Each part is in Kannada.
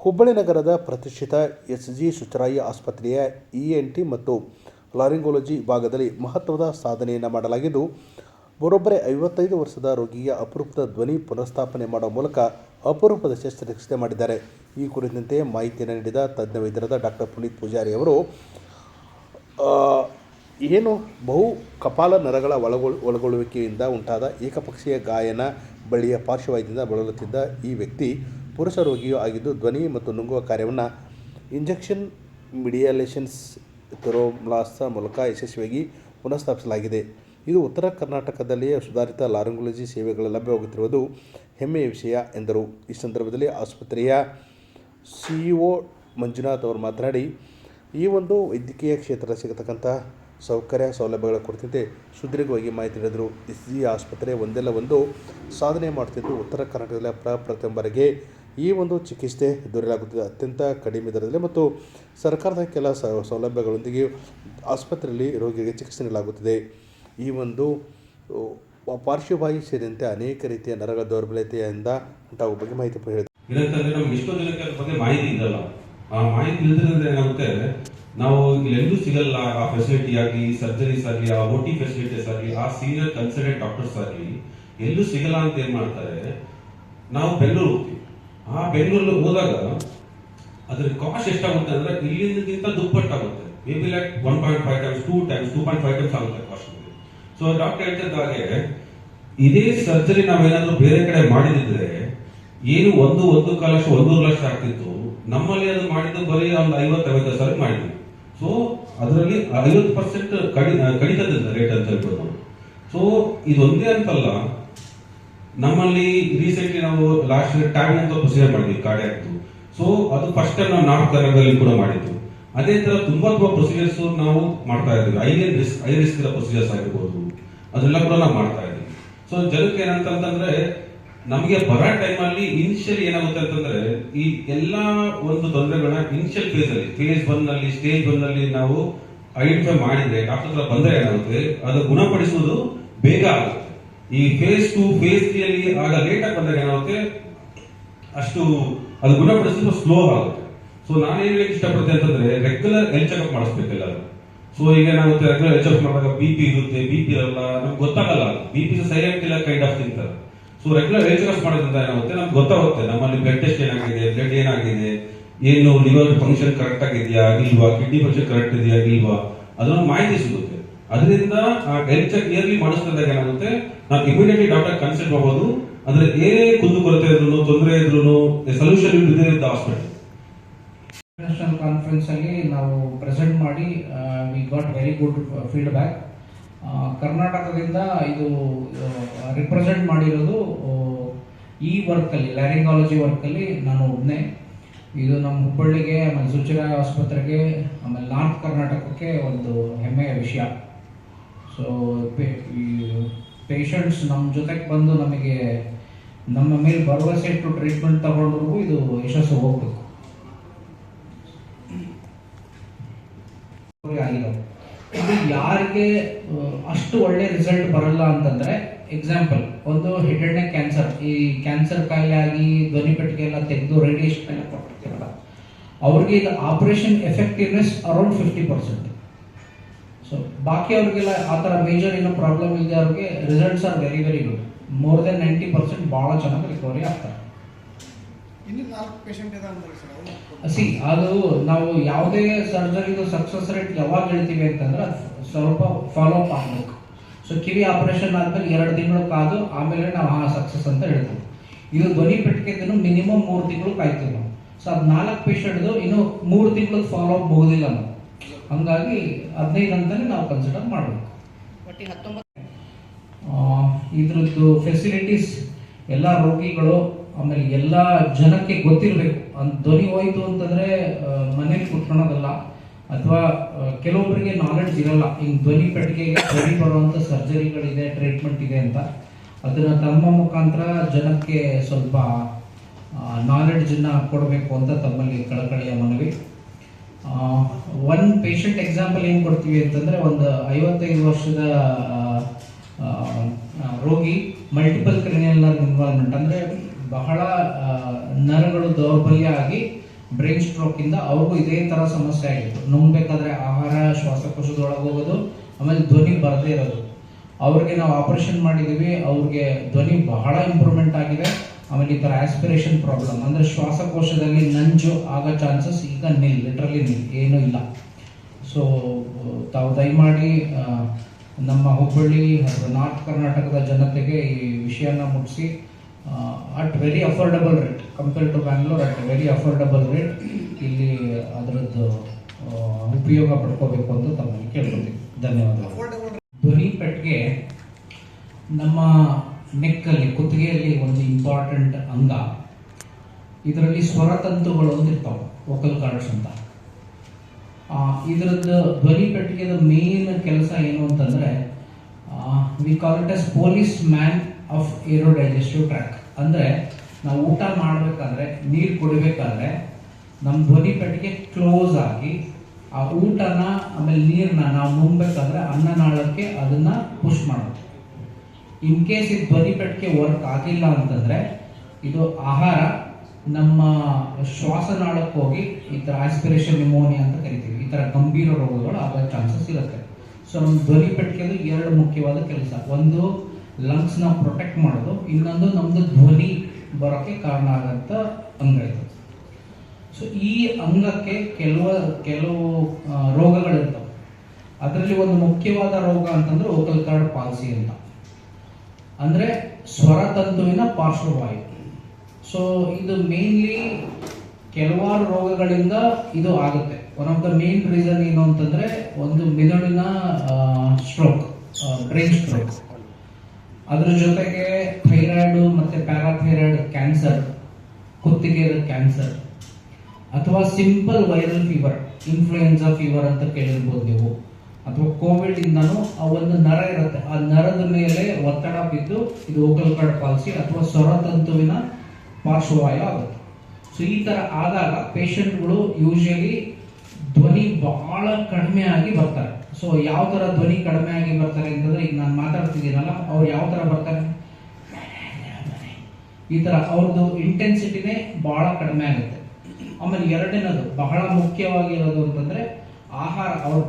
ಹುಬ್ಬಳ್ಳಿ ನಗರದ ಪ್ರತಿಷ್ಠಿತ ಎಸ್.ಜಿ. ಸುಚ್ಚರಾಯ ಆಸ್ಪತ್ರೆಯ ENT ಮತ್ತು ಲಾರಿಂಗೋಲಜಿ ವಿಭಾಗದಲ್ಲಿ ಮಹತ್ವದ ಸಾಧನೆಯನ್ನು ಮಾಡಲಾಗಿದ್ದು, ಬರೋಬ್ಬರಿ 55 ವರ್ಷದ ರೋಗಿಯ ಅಪರೂಪದ ಧ್ವನಿ ಪುನಃಸ್ಥಾಪನೆ ಮಾಡುವ ಮೂಲಕ ಅಪರೂಪದ ಶಸ್ತ್ರಚಿಕಿತ್ಸೆ ಮಾಡಿದ್ದಾರೆ. ಈ ಕುರಿತಂತೆ ಮಾಹಿತಿಯನ್ನು ನೀಡಿದ ತಜ್ಞ ವೈದ್ಯರಾದ ಡಾಕ್ಟರ್ ಪುನೀತ್ ಪೂಜಾರಿ ಅವರು, ಬಹು ಕಪಾಲ ನರಗಳ ಒಳಗೊಳ್ಳುವಿಕೆಯಿಂದ ಉಂಟಾದ ಏಕಪಕ್ಷೀಯ ಗಾಯನ ಬಳ್ಳಿಯ ಪಾರ್ಶ್ವವಾಯುದಿಂದ ಬಳಲುತ್ತಿದ್ದ ಈ ವ್ಯಕ್ತಿ ಪುರುಷ ರೋಗಿಯೂ ಆಗಿದ್ದು, ಧ್ವನಿ ಮತ್ತು ನುಂಗುವ ಕಾರ್ಯವನ್ನು ಇಂಜೆಕ್ಷನ್ ಮಿಡಿಯಲೇಷನ್ಸ್ ಥೆರೋಮ್ಲಾಸ್ ಮೂಲಕ ಯಶಸ್ವಿಯಾಗಿ ಪುನಃಸ್ಥಾಪಿಸಲಾಗಿದೆ. ಇದು ಉತ್ತರ ಕರ್ನಾಟಕದಲ್ಲಿಯೇ ಸುಧಾರಿತ ಲಾರಿಂಗೋಲಜಿ ಸೇವೆಗಳು ಲಭ್ಯವಾಗುತ್ತಿರುವುದು ಹೆಮ್ಮೆಯ ವಿಷಯ ಎಂದರು. ಈ ಸಂದರ್ಭದಲ್ಲಿ ಆಸ್ಪತ್ರೆಯ CEO ಮಂಜುನಾಥ್ ಅವರು ಮಾತನಾಡಿ, ಈ ಒಂದು ವೈದ್ಯಕೀಯ ಕ್ಷೇತ್ರ ಸಿಗತಕ್ಕಂಥ ಸೌಕರ್ಯ ಸೌಲಭ್ಯಗಳ ಕುರಿತಂತೆ ಸುದೀರ್ಘವಾಗಿ ಮಾಹಿತಿ ನೀಡಿದರು. SG ಆಸ್ಪತ್ರೆ ಒಂದೆಲ್ಲ ಒಂದು ಸಾಧನೆ ಮಾಡುತ್ತಿದ್ದು, ಉತ್ತರ ಕರ್ನಾಟಕದಲ್ಲಿ ಪ್ರಥಮರಿಗೆ ಈ ಒಂದು ಚಿಕಿತ್ಸೆ ದೊರೆಯಲಾಗುತ್ತಿದೆ. ಅತ್ಯಂತ ಕಡಿಮೆ ದರದಲ್ಲಿ ಮತ್ತು ಸರ್ಕಾರದ ಕೆಲ ಸೌಲಭ್ಯಗಳೊಂದಿಗೆ ಆಸ್ಪತ್ರೆಯಲ್ಲಿ ರೋಗಿಗೆ ಚಿಕಿತ್ಸೆ ನೀಡಲಾಗುತ್ತಿದೆ. ಈ ಒಂದು ಪಾರ್ಶ್ವವಾಯು ಸೇರಿದಂತೆ ಅನೇಕ ರೀತಿಯ ನರಗಳ ದೌರ್ಬಲ್ಯತೆಯಿಂದ ಉಂಟಾಗುವ ಬಗ್ಗೆ ಮಾಹಿತಿ ಹೇಳಿದರು. ಇದಕ್ಕಂದ್ರೆ ನಮ್ಗೆ ಎಷ್ಟೋ ಜನಕ್ಕೆ ಅದ್ರ ಬಗ್ಗೆ ಮಾಹಿತಿ ಇರಲ್ಲ. ಆ ಮಾಹಿತಿ ಇಲ್ಲದ್ರೆ ಏನಾಗುತ್ತೆ, ನಾವು ಎಲ್ಲೂ ಸಿಗಲ್ಲ. ಆ ಫೆಸಿಲಿಟಿ ಆಗಲಿ, ಸರ್ಜರೀಸ್ ಆಗಲಿ, ಆ OT ಫೆಸಿಲಿಟೀಸ್ ಆಗಲಿ, ಆ ಸೀನಿಯರ್ ಕನ್ಸಲ್ಟೆಂಟ್ ಡಾಕ್ಟರ್ಸ್ ಆಗಲಿ ಎಲ್ಲೂ ಸಿಗಲ್ಲ ಅಂತ ಏನ್ ಮಾಡ್ತಾರೆ, ನಾವು ಬೆಂಗಳೂರು ಹೋಗ್ತೀವಿ. ಆ ಬೆಂಗಳೂರಲ್ಲಿ ಹೋದಾಗ ಅದ್ರ ಕಾಸ್ಟ್ ಎಷ್ಟಾಗುತ್ತೆ ಅಂದ್ರೆ ಇಲ್ಲಿಂದಕ್ಕಿಂತ ದುಪ್ಪಟ್ಟಾಗುತ್ತೆ. Maybe like 1.5 times, 2 times, 2.5 times ಆಗುತ್ತೆ ಕಾಸ್ಟ್. ಸೊ ಡಾಕ್ಟರ್ ಹೇಳ್ತಿದ್ದಾಗೆ ಇದೇ ಸರ್ಜರಿ ನಾವೇನಾದ್ರೂ ಬೇರೆ ಕಡೆ ಮಾಡಿದ್ರೆ ಏನು 1.5 ಲಕ್ಷ ಆಗ್ತಿತ್ತು. ನಮ್ಮಲ್ಲಿ ಅದು ಮಾಡಿದ್ದು ಬರೀ ಒಂದು 50-60 ಸಾವಿರ ಮಾಡಿದ್ವಿ. ಸೊ ಅದರಲ್ಲಿ 50% ಕಡಿತದ ರೇಟ್ ಅಂತ ಹೇಳ್ಬೋದು. ಸೊ ಇದೊಂದೇ ಅಂತಲ್ಲ, ನಮ್ಮಲ್ಲಿ ರೀಸೆಂಟ್ಲಿ ನಾವು ಲಾಸ್ಟ್ ಟ್ಯಾಬ್ ಅಂತ ಪ್ರೊಸೀಜರ್ ಮಾಡಿದ್ವಿ ಕಾರ್ಡಿಯಾಕ್ದು. ಸೊ ಅದು ಫಸ್ಟ್ ಟೈಮ್ ನಾವು ನಾರ್ತ್ ಕರ್ನಾಟಕದಲ್ಲಿ ಕೂಡ ಮಾಡಿದ್ವಿ. ಅದೇ ತರ ತುಂಬಾ ಪ್ರೊಸೀಜರ್ಸ್ ನಾವು ಮಾಡ್ತಾ ಇದ್ದೀವಿ. ಹೈ ರಿಸ್ಕ್ ಇರೋ ಪ್ರೊಸೀಜರ್ಸ್ ಆಗಿರ್ಬೋದು, ಅದೆಲ್ಲ ಕೂಡ ನಾವು ಮಾಡ್ತಾ ಇದ್ದೀವಿ. ಸೊ ಜನಕ್ಕೆ ಏನಂತಂದ್ರೆ, ನಮಗೆ ಬರೋ ಟೈಮ್ ಅಲ್ಲಿ ಇನಿಷಿಯಲ್ ಏನಾಗುತ್ತೆ ಅಂತಂದ್ರೆ, ಈ ಎಲ್ಲಾ ಒಂದು ತೊಂದರೆಗಳನ್ನ ಇನಿಷಿಯಲ್ ಫೇಸ್ 1 ನಲ್ಲಿ, ಸ್ಟೇಜ್ 1 ನಲ್ಲಿ ನಾವು ಐಡೆಂಟಿಫೈ ಮಾಡಿದ್ರೆ, ಡಾಕ್ಟರ್ ಹತ್ರ ಬಂದ್ರೆ ಏನಾಗುತ್ತೆ, ಅದು ಗುಣಪಡಿಸುವುದು ಬೇಗ ಆಗುತ್ತೆ. ಈ ಫೇಸ್ 2, ಫೇಸ್ 3 ಅಲ್ಲಿ ಆಗ ಲೇಟ್ ಆಗಿ ಬಂದಾಗ ಏನಾಗುತ್ತೆ, ಅಷ್ಟು ಅದು ಗುಣಪಡಿಸಲು ಸ್ಲೋ ಆಗುತ್ತೆ. ಸೊ ನಾನೇನ್ ಹೇಳಕ್ ಇಷ್ಟಪಡ್ತೇನೆ ಅಂತಂದ್ರೆ, ರೆಗ್ಯುಲರ್ ಹೆಲ್ತ್ ಚೆಕ್ಅಪ್ ಮಾಡಿಸ್ಬೇಕು ಎಲ್ಲರೂ. ಸೊ ಈಗ ಏನಾಗುತ್ತೆ, ರೆಗ್ಯುಲರ್ ಹೆಲ್ತ್ ಚೆಕ್ಅಪ್ ಮಾಡಿದಾಗ BP ಇರುತ್ತೆ, BP ಇರಲ್ಲ, ನಮ್ಗೆ ಗೊತ್ತಾಗಲ್ಲ. BP ಸೈಲೆಂಟ್ ಇಲ್ಲ ಕೈಂಡ್ ಆಫ್ ತಿಂತಾರೆ. ಸೊ ರೆಗ್ಯುಲರ್ ಹೆಲ್ತ್ ಚೆಕ್ಅಪ್ ಮಾಡೋದ್ರಿಂದ ಏನಾಗುತ್ತೆ, ನಮ್ಗೆ ಗೊತ್ತಾಗುತ್ತೆ ನಮ್ಮಲ್ಲಿ ಬ್ಲಡ್ ಟೆಸ್ಟ್ ಏನಾಗಿದೆ, ಬ್ಲಡ್ ಏನಾಗಿದೆ, ಏನು ಲಿವರ್ ಫಂಕ್ಷನ್ ಕರೆಕ್ಟ್ ಆಗಿದೆಯಾ ಇಲ್ವಾ, ಕಿಡ್ನಿ ಫಂಕ್ಷನ್ ಕರೆಕ್ಟ್ ಇದೆಯಾ ಇಲ್ವಾ, ಅದನ್ನ ಮಾಹಿತಿ ಸಿಗುತ್ತೆ. ಅದರಿಂದ ಆ ಹೆಲ್ತ್ ಚೆಕ್ ಇಯರ್ಲಿ ಮಾಡಿಸಿದಾಗ ಏನಾಗುತ್ತೆ, ನಾವು ಇಮಿಡಿಯೇಟ್ಲಿ ಡಾಕ್ಟರ್ ಕನ್ಸಲ್ಟ್ ಮಾಡಬಹುದು. ಅಂದ್ರೆ ಏನೇ ಕುಂದುಕೊರತೆ ಇದ್ರು, ತೊಂದರೆ ಇದ್ರು ಸೊಲ್ಯೂಷನ್ ಇದೆ ಹಾಸ್ಪಿಟಲ್. ಇಂಟರ್ನ್ಯಾಷನಲ್ ಕಾನ್ಫರೆನ್ಸ್ ಅಲ್ಲಿ ನಾವು ಪ್ರೆಸೆಂಟ್ ಮಾಡಿ we got very good feedback. ಕರ್ನಾಟಕದಿಂದ ಇದು ರಿಪ್ರೆಸೆಂಟ್ ಮಾಡಿರೋದು ಈ ವರ್ಕಲ್ಲಿ, ಲ್ಯಾರಿಂಗಾಲಜಿ ವರ್ಕಲ್ಲಿ ನಾನು ಒಬ್ಬನೇ. ಇದು ನಮ್ಮ ಹುಬ್ಬಳ್ಳಿಗೆ, ಆಮೇಲೆ ಸುಚ್ಚರಾಯ ಆಸ್ಪತ್ರೆಗೆ, ಆಮೇಲೆ ನಾರ್ತ್ ಕರ್ನಾಟಕಕ್ಕೆ ಒಂದು ಹೆಮ್ಮೆಯ ವಿಷಯ. ಸೊ ಪೇಷಂಟ್ಸ್ ನಮ್ಮ ಜೊತೆಗೆ ಬಂದು ನಮಗೆ ನಮ್ಮ ಮೇಲೆ ಭರವಸೆ ಇಟ್ಟು ಟ್ರೀಟ್ಮೆಂಟ್ ತಗೊಂಡ್ರಿಗೂ ಇದು ಯಶಸ್ಸು ಹೋಗ್ಬೇಕು. ಇದು ಯಾರಿಗೆ ಅಷ್ಟು ಒಳ್ಳೆ ರಿಸಲ್ಟ್ ಬರಲ್ಲ ಅಂತಂದ್ರೆ, ಎಕ್ಸಾಂಪಲ್ ಒಂದು ಹೆಡ್ ಅಂಡ್ ನೆಕ್ ಕ್ಯಾನ್ಸರ್, ಈ ಕ್ಯಾನ್ಸರ್ ಕಾಯಿಲೆ ಆಗಿ ಧ್ವನಿ ಪೆಟ್ಟಿಗೆ ಎಲ್ಲ ತೆಗೆದು ರೇಡಿಯೇಷನ್ ಎಲ್ಲ ಕೊಟ್ಟಿರ್ತಾರಲ್ಲ, ಅವ್ರಿಗೆ ಇದು ಆಪರೇಷನ್ ಎಫೆಕ್ಟಿವ್ನೆಸ್ ಅರೌಂಡ್ 50%. ಸೊ ಬಾಕಿ ಅವ್ರಿಗೆಲ್ಲ ಆ ಥರ ಮೇಜರ್ ಏನೋ ಪ್ರಾಬ್ಲಮ್ ಇದೆ, ಅವ್ರಿಗೆ results are very very good. More than 90% ಭಾಳ ಚೆನ್ನಾಗಿ ರಿಕವರಿ ಆಗ್ತಾರೆ. ಅದು ನಾವು ಯಾವುದೇ ಸರ್ಜರಿದು ಸಕ್ಸಸ್ ರೇಟ್ ಯಾವಾಗ ಹೇಳ್ತೀವಿ ಅಂತಂದ್ರೆ, ಸ್ವಲ್ಪ ಫಾಲೋ ಅಪ್ ಆಗಬೇಕು. ಸೊ ಕಿವಿ ಆಪರೇಷನ್ ಆದ್ಮೇಲೆ 2 ತಿಂಗಳು ಕಾದು ಆಮೇಲೆ ನಾವು ಸಕ್ಸಸ್ ಅಂತ ಹೇಳ್ತೀವಿ. ಇದು ಧ್ವನಿ ಪೆಟ್ಟಿಗೆದು ಮಿನಿಮಮ್ 3 ತಿಂಗಳು ಕಾಯ್ತೀವಿ ನಾವು. ಸೊ ಅದು 4 ಪೇಷಂಟ್ದು ಇನ್ನು 3 ತಿಂಗಳು ಫಾಲೋ ಅಪ್ ಮುಗುದಿಲ್ಲ ನಾವು. ಹಂಗಾಗಿ 15 ಅಂತಾನೆ ನಾವು ಕನ್ಸಿಡರ್ ಮಾಡಬೇಕು. ಇದ್ರದ್ದು ಫೆಸಿಲಿಟೀಸ್ ಎಲ್ಲ ರೋಗಿಗಳು ಆಮೇಲೆ ಎಲ್ಲ ಜನಕ್ಕೆ ಗೊತ್ತಿರಬೇಕು. ಧ್ವನಿ ಹೋಯ್ತು ಅಂತಂದ್ರೆ ಮನೇಲಿ ಕುತ್ಕೊಳ್ಳೋದಲ್ಲ, ಅಥವಾ ಕೆಲವೊಬ್ಬರಿಗೆ ನಾಲೆಡ್ಜ್ ಇರಲ್ಲ, ಹಿಂಗ್ ಧ್ವನಿ ಪೆಟ್ಟಿಗೆಗೆ ಧ್ವನಿ ಬರುವಂತ ಸರ್ಜರಿಗಳಿದೆ, ಟ್ರೀಟ್ಮೆಂಟ್ ಇದೆ ಅಂತ. ಅದನ್ನ ತಮ್ಮ ಮುಖಾಂತರ ಜನಕ್ಕೆ ಸ್ವಲ್ಪ ನಾಲೆಡ್ಜನ್ನ ಕೊಡಬೇಕು ಅಂತ ತಮ್ಮಲ್ಲಿ ಕಳಕಳಿಯ ಮನವಿ. ಒಂದು ಪೇಷಂಟ್ ಎಕ್ಸಾಂಪಲ್ ಏನು ಕೊಡ್ತೀವಿ ಅಂತಂದ್ರೆ, ಒಂದು 55 ವರ್ಷದ ರೋಗಿ, ಮಲ್ಟಿಪಲ್ ಕ್ರಿನಿಯಲ್ ನರ್ವ್ ಇನ್ವಾಲ್ವ್ಮೆಂಟ್, ಅಂದ್ರೆ ಬಹಳ ನರಗಳು ದೌರ್ಬಲ್ಯ ಆಗಿ ಬ್ರೈನ್ ಸ್ಟ್ರೋಕಿಂದ ಅವ್ರಿಗೂ ಇದೇ ಥರ ಸಮಸ್ಯೆ ಆಗಿತ್ತು. ನುಂಗ್ಬೇಕಾದ್ರೆ ಆಹಾರ ಶ್ವಾಸಕೋಶದೊಳಗೆ ಹೋಗೋದು, ಆಮೇಲೆ ಧ್ವನಿ ಬರದೇ ಇರೋದು. ಅವ್ರಿಗೆ ನಾವು ಆಪರೇಷನ್ ಮಾಡಿದ್ದೀವಿ, ಅವ್ರಿಗೆ ಧ್ವನಿ ಬಹಳ ಇಂಪ್ರೂವ್ಮೆಂಟ್ ಆಗಿದೆ. ಆಮೇಲೆ ಈ ಥರ ಆಸ್ಪಿರೇಷನ್ ಪ್ರಾಬ್ಲಮ್ ಅಂದರೆ ಶ್ವಾಸಕೋಶದಲ್ಲಿ ನಂಜು ಆಗೋ ಚಾನ್ಸಸ್ ಈಗ ಲಿಟ್ರಲಿ ಏನೂ ಇಲ್ಲ. ಸೊ ತಾವು ದಯಮಾಡಿ ನಮ್ಮ ಹುಬ್ಬಳ್ಳಿ ಅಥವಾ ನಾರ್ತ್ ಕರ್ನಾಟಕದ ಜನತೆಗೆ ಈ ವಿಷಯನ ಮುಟ್ಟಿಸಿ at very affordable rate compare to Bangalore, at very affordable rate ಇಲ್ಲಿ ಅದರದ್ದು ಉಪಯೋಗ ಪಡ್ಕೋಬೇಕು ಅಂತ ತಮ್ಮಲ್ಲಿ ಕೇಳ್ಕೊತೀವಿ. ಧನ್ಯವಾದಗಳು. ಧ್ವನಿ ಪೆಟ್ಟಿಗೆ ನಮ್ಮ ನೆಕ್ಕಲ್ಲಿ, ಕುತ್ತಿಗೆಯಲ್ಲಿ ಒಂದು ಇಂಪಾರ್ಟೆಂಟ್ ಅಂಗ. ಇದರಲ್ಲಿ ಸ್ವರತಂತುಗಳು ಅಂತ ಇರ್ತಾವೆ, ವೋಕಲ್ ಕಾರ್ಡ್ಸ್ ಅಂತ. ಇದರದ್ದು ಧ್ವನಿ ಪೆಟ್ಟಿಗೆದ ಮೇನ್ ಕೆಲಸ ಏನು ಅಂತಂದರೆ, we call it as policeman of our digestive tract. ಅಂದರೆ ನಾವು ಊಟ ಮಾಡಬೇಕಾದ್ರೆ, ನೀರು ಕುಡಿಬೇಕಾದ್ರೆ ನಮ್ಮ ಧ್ವನಿ ಪೆಟ್ಟಿಗೆ ಕ್ಲೋಸ್ ಆಗಿ ಆ ಊಟನ ಆಮೇಲೆ ನೀರನ್ನ ನಾವು ನುಂಗ್ಬೇಕಾದ್ರೆ ಅನ್ನನಾಳಕ್ಕೆ ಅದನ್ನು ಪುಷ್ ಮಾಡುತ್ತೆ. ಇನ್ ಕೇಸ್ ಇದು ಧ್ವನಿ ಪೆಟ್ಟಿಗೆ ವರ್ಕ್ ಆಗಿಲ್ಲ ಅಂತಂದರೆ ಇದು ಆಹಾರ ನಮ್ಮ ಶ್ವಾಸನಾಳಕ್ಕೆ ಹೋಗಿ ಈ ಥರ ಆಸ್ಪಿರೇಷನ್ ನ್ಯೂಮೋನಿಯಾ ಅಂತ ಕರಿತೀವಿ, ಈ ಥರ ಗಂಭೀರ ರೋಗಗಳು ಆಗೋ ಚಾನ್ಸಸ್ ಇರುತ್ತೆ. ಸೊ ನಮ್ಮ ಧ್ವನಿ ಪೆಟ್ಟಿಗೆದು ಎರಡು ಮುಖ್ಯವಾದ ಕೆಲಸ. ಒಂದು ಲಂಗ್ಸ್ನ ಪ್ರೊಟೆಕ್ಟ್ ಮಾಡೋದು, ಇನ್ನೊಂದು ನಮ್ಮದು ಧ್ವನಿ ಬರೋಕ್ಕೆ ಕಾರಣ ಆಗಂತ ಅಂಗ ಇದು. ಸೊ ಈ ಅಂಗಕ್ಕೆ ಕೆಲವು ರೋಗಗಳಿರ್ತವೆ. ಅದರಲ್ಲಿ ಒಂದು ಮುಖ್ಯವಾದ ರೋಗ ಅಂತಂದ್ರೆ ವೋಕಲ್ ಕಾರ್ಡ್ ಪಾಲ್ಸಿ ಅಂತ, ಅಂದರೆ ಸ್ವರತಂತುವಿನ ಪಾರ್ಶ್ವವಾಯು. ಸೊ ಇದು ಮೇನ್ಲಿ ಕೆಲವಾರು ರೋಗಗಳಿಂದ ಇದು ಆಗುತ್ತೆ. One of the main reason ಏನು ಅಂತಂದ್ರೆ ಒಂದು ಮೆದುಳಿನ ಸ್ಟ್ರೋಕ್, ಬ್ರೈನ್ ಸ್ಟ್ರೋಕ್. ಅದ್ರ ಜೊತೆಗೆ ಥೈರಾಯ್ಡ್ ಮತ್ತೆ ಪ್ಯಾರಾಥೈರಾಯ್ಡ್ ಕ್ಯಾನ್ಸರ್, ಕುತ್ತಿಗೆದ ಕ್ಯಾನ್ಸರ್, ಅಥವಾ simple viral fever, influenza fever ಅಂತ ಕೇಳಿರ್ಬೋದು ನೀವು, ಅಥವಾ ಕೋವಿಡ್ ಇಂದನೂ ಆ ಒಂದು ನರ ಇರುತ್ತೆ, ಆ ನರದ ಮೇಲೆ ಒತ್ತಡ ಬಿದ್ದು ಇದು ವೋಕಲ್ ಕಾರ್ಡ್ ಪಾಲ್ಸಿ ಅಥವಾ ಸ್ವರತಂತುವಿನ ಪಾರ್ಶ್ವವಾಯು ಆಗುತ್ತೆ. ಸೊ ಈ ತರ ಆದಾಗ ಪೇಷಂಟ್ಗಳು ಯೂಶಲಿ ಧ್ವನಿ ಬಹಳ ಕಡಿಮೆ ಆಗಿ ಬರ್ತಾರೆ. ಸೊ ಯಾವ ತರ ಧ್ವನಿ ಕಡಿಮೆ ಆಗಿ ಬರ್ತಾರೆ ಅಂತಂದ್ರೆ, ಈಗ ನಾನು ಮಾತಾಡ್ತಿದ್ದೀನಲ್ಲ, ಅವ್ರು ಯಾವ ತರ ಬರ್ತಾರೆ, ಈ ತರ ಅವ್ರದ್ದು ಇಂಟೆನ್ಸಿಟಿನೇ ಬಹಳ ಕಡಿಮೆ ಆಗುತ್ತೆ. ಆಮೇಲೆ ಎರಡನೇದು ಬಹಳ ಮುಖ್ಯವಾಗಿರೋದು ಅಂತಂದ್ರೆ ಆಹಾರ, ಅವ್ರು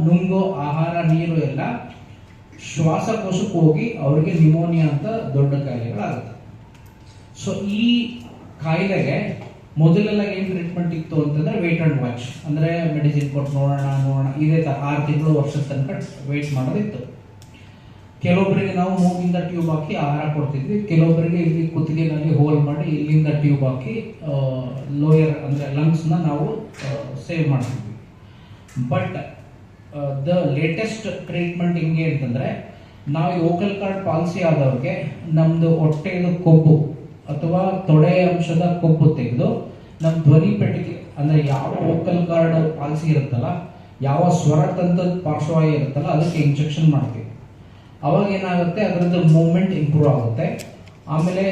ನುಂಗೋ ಆಹಾರ ನೀರು ಎಲ್ಲ ಶ್ವಾಸಕೋಶಕ್ಕೆ ಹೋಗಿ ಅವ್ರಿಗೆ ನ್ಯೂಮೋನಿಯಾ ಅಂತ ದೊಡ್ಡ ಕಾಯಿಲೆಗಳಾಗುತ್ತೆ. ಸೊ ಈ ಕಾಯಿಲೆಗೆ ಮೊದಲೆಲ್ಲ ಏನ್ ಟ್ರೀಟ್ಮೆಂಟ್ ಇತ್ತು ಅಂತಂದ್ರೆ ವೇಟ್ ಅಂಡ್ ವಾಚ್, ಅಂದ್ರೆ ಮೆಡಿಸಿನ್ ಕೊಟ್ಟು ನೋಡೋಣ ಇದೇ ತರ 6 ತಿಂಗಳು ವರ್ಷದ ತನಕ ವೇಟ್ ಮಾಡೋದಿತ್ತು. ಕೆಲವೊಬ್ಬರಿಗೆ ನಾವು ಮೂಗಿಂದ ಟ್ಯೂಬ್ ಹಾಕಿ ಆಹಾರ ಕೊಡ್ತಿದ್ವಿ, ಕೆಲವೊಬ್ಬರಿಗೆ ಇಲ್ಲಿ ಕುತ್ತಿಗೆನಲ್ಲಿ ಹೋಲ್ ಮಾಡಿ ಇಲ್ಲಿಂದ ಟ್ಯೂಬ್ ಹಾಕಿ ಲೋಯರ್ ಅಂದ್ರೆ ಲಂಗ್ಸ್ ನ ನಾವು ಸೇವ್ ಮಾಡ್ತಿದ್ವಿ. ಬಟ್ ದ ಲೇಟೆಸ್ಟ್ ಟ್ರೀಟ್ಮೆಂಟ್ ಹಿಂಗೆ ಅಂತಂದ್ರೆ, ನಾವು ಈ ವೋಕಲ್ ಕಾರ್ಡ್ ಪಾಲ್ಸಿ ಆದವ್ರಿಗೆ ನಮ್ದು ಹೊಟ್ಟೆಯ ಕೊಬ್ಬು ಅಥವಾ ತೊಡೆ ಅಂಶದ ಕೊಬ್ಬು ತೆಗೆದು ನಮ್ಮ ಧ್ವನಿ ಪೆಟ್ಟಿಗೆ ಅಂದ್ರೆ ಯಾವ ವೋಕಲ್ ಕಾರ್ಡ್ ಪಾಲ್ಸಿ ಇರುತ್ತಲ್ಲ, ಯಾವ ಸ್ವರತಂತ್ರದ ಪಾರ್ಶ್ವವಾಯು ಇರುತ್ತಲ್ಲ, ಅದಕ್ಕೆ ಇಂಜೆಕ್ಷನ್ ಮಾಡ್ತೀವಿ. ಅವಾಗ ಏನಾಗುತ್ತೆ, ಅದರದ್ದು ಮೂವ್ಮೆಂಟ್ ಇಂಪ್ರೂವ್ ಆಗುತ್ತೆ, ಆಮೇಲೆ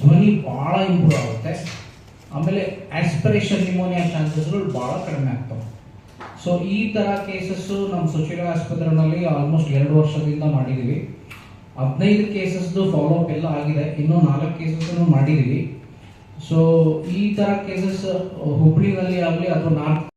ಧ್ವನಿ ಬಹಳ ಇಂಪ್ರೂವ್ ಆಗುತ್ತೆ, ಆಮೇಲೆ ಆಸ್ಪಿರೇಷನ್ ನ್ಯೂಮೋನಿಯಾ ಚಾನ್ಸಸ್ಗಳು ಬಹಳ ಕಡಿಮೆ ಆಗ್ತವೆ. ಸೊ ಈ ತರ ಕೇಸಸ್ ನಮ್ಮ ಸುಶೀಲ ಆಸ್ಪತ್ರೆಯಲ್ಲಿ ಆಲ್ಮೋಸ್ಟ್ 2 ವರ್ಷದಿಂದ ಮಾಡಿದೀವಿ. 15 ಕೇಸಸ್ದು ಫಾಲೋ ಅಪ್ ಎಲ್ಲ ಆಗಿದೆ, ಇನ್ನೂ 4 ಕೇಸಸ್ ಮಾಡಿದೀವಿ. ಸೊ ಈ ತರ ಕೇಸಸ್ ಹುಬ್ಳಿನಲ್ಲಿ ಆಗಲಿ ಅಥವಾ ನಾರ್ತ್